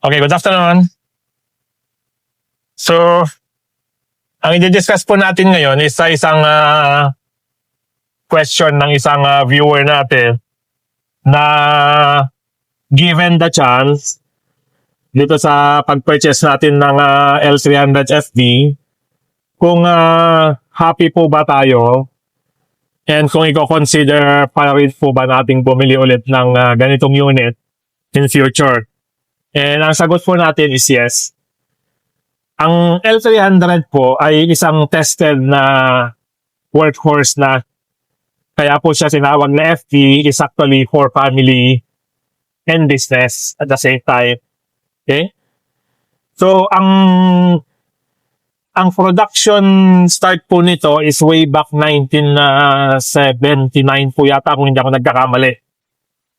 Okay, good afternoon. So, ang i-discuss po natin ngayon is sa isang question ng isang viewer natin na given the chance dito sa pag-purchase natin ng L300 FB, kung happy po ba tayo and kung i-consider pa rin po ba nating bumili ulit ng ganitong unit in future. And ang sagot po natin is yes. Ang L300 po ay isang tested na workhorse na kaya po siya tinawag na FB, is actually for family and business at the same time. Okay? So, ang production start po nito is way back 1979 po yata kung hindi ako nagkakamali.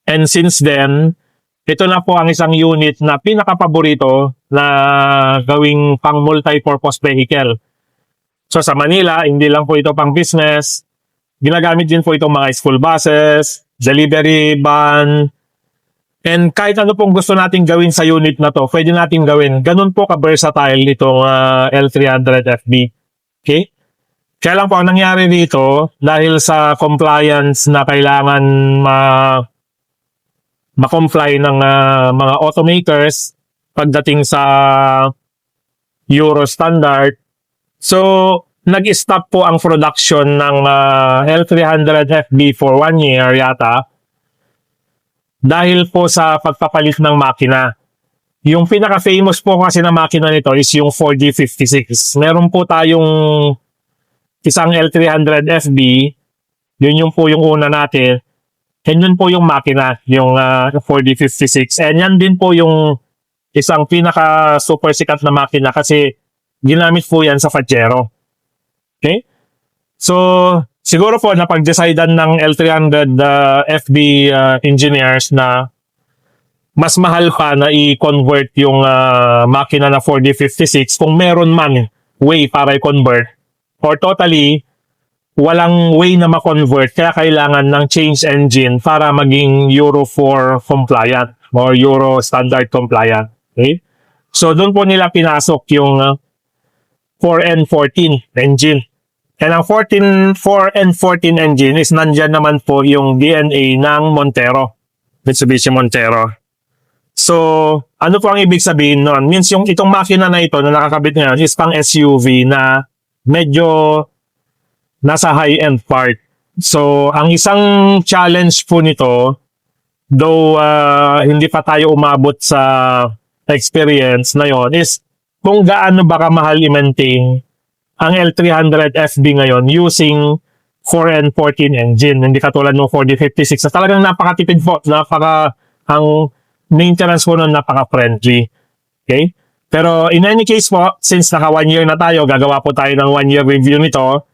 And since then, ito na po ang isang unit na pinakapaborito na gawing pang multi-purpose vehicle. So sa Manila, hindi lang po ito pang business. Ginagamit din po itong mga school buses, delivery van, and kahit ano pong gusto nating gawin sa unit na to, pwede nating gawin. Ganun po ka-versatile itong L300 FB. Okay? Kaya lang po ang nangyari dito, dahil sa compliance na kailangan ma-comply ng mga automakers pagdating sa Euro standard. So, nag-stop po ang production ng L300 FB for 1 year yata dahil po sa pagpapalit ng makina. Yung pinaka-famous po kasi na makina nito is yung 4D56. Meron po tayong isang L300 FB, yun po yung una natin. And yun po yung makina, yung 4D56. And yan din po yung isang pinaka super sikat na makina kasi ginamit po yan sa Pajero. Okay? So, siguro po napag-decidean ng L300 FB engineers na mas mahal pa na i-convert yung makina na 4D56 kung meron man way para i-convert or totally walang way na ma-convert kaya kailangan ng change engine para maging Euro 4 compliant or Euro standard compliant. Okay? So doon po nila pinasok yung 4N14 engine. And ang 4N14 engine is nandyan naman po yung DNA ng Montero, Mitsubishi Montero. So ano po ang ibig sabihin nun? Means yung itong makina na ito na nakakabit ngayon is pang SUV na medyo nasa high-end part. So, ang isang challenge po nito, though hindi pa tayo umabot sa experience na yon, is kung gaano ba kamahal i-maintain ang L300 FB ngayon using 4N14 engine. Hindi katulad ng 4D56. So, talagang napakatipid po. Ang maintenance po nun napaka-friendly. Okay? Pero in any case po, since naka 1 year na tayo, gagawa po tayo ng 1 year review nito.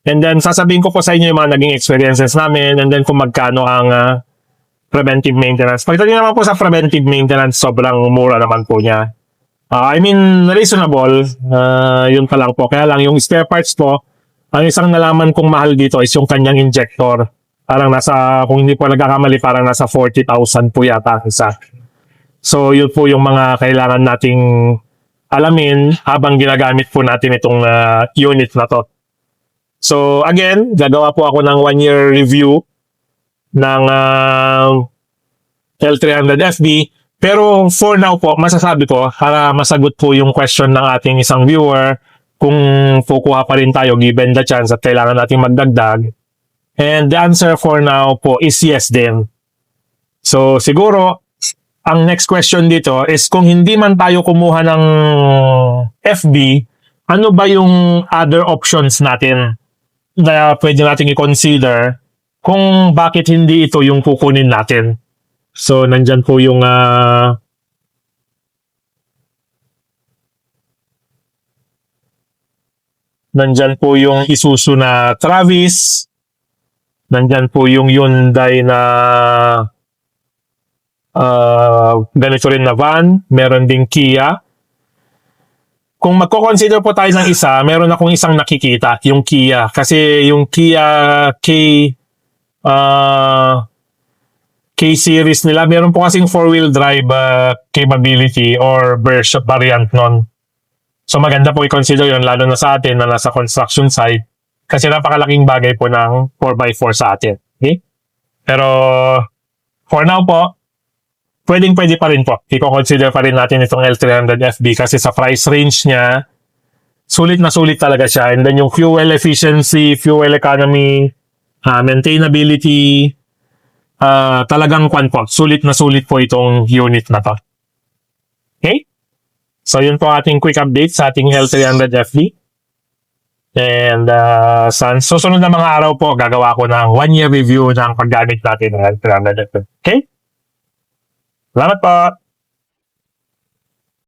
And then, sasabihin ko po sa inyo yung mga naging experiences namin and then kung magkano ang preventive maintenance. Pagdating naman po sa preventive maintenance, sobrang mura naman po niya. I mean, reasonable. Yun pa lang po. Kaya lang, yung spare parts po, ang isang nalaman kong mahal dito is yung kanyang injector. Parang nasa, kung hindi po nagkakamali, parang nasa 40,000 po yata isa. So, yun po yung mga kailangan nating alamin habang ginagamit po natin itong unit na to. So again, gagawa po ako ng 1 year review ng L300 FB. Pero for now po, masasabi ko, para masagot po yung question ng ating isang viewer, kung kukuha pa rin tayo given the chance at kailangan nating magdagdag. And the answer for now po is yes din. So siguro, ang next question dito is kung hindi man tayo kumuha ng FB, ano ba yung other options natin na pwede natin i-consider kung bakit hindi ito yung kukunin natin. So, nandyan po yung nandyan po yung Isuzu na Travis. Nandyan po yung Hyundai na ganito rin na van. Meron ding Kia. Kung magko-consider po tayo ng isa, meron akong isang nakikita, yung Kia. Kasi yung Kia K-series nila. Meron po kasing 4-wheel drive capability or version variant nun. So maganda po i-consider yun, lalo na sa atin na nasa construction site. Kasi napakalaking bagay po ng 4x4 sa atin. Okay? Pero for now po, pwede pa rin po. I-consider pa rin natin itong L300FB kasi sa price range niya, sulit na sulit talaga siya. And then yung fuel efficiency, fuel economy, maintainability, talagang sulit na sulit po itong unit na to. Okay? So yun po ating quick update sa ating L300FB. And sa susunod na mga araw po, gagawa ko ng 1-year review ng paggamit natin ng L300FB. Okay? Salamat po!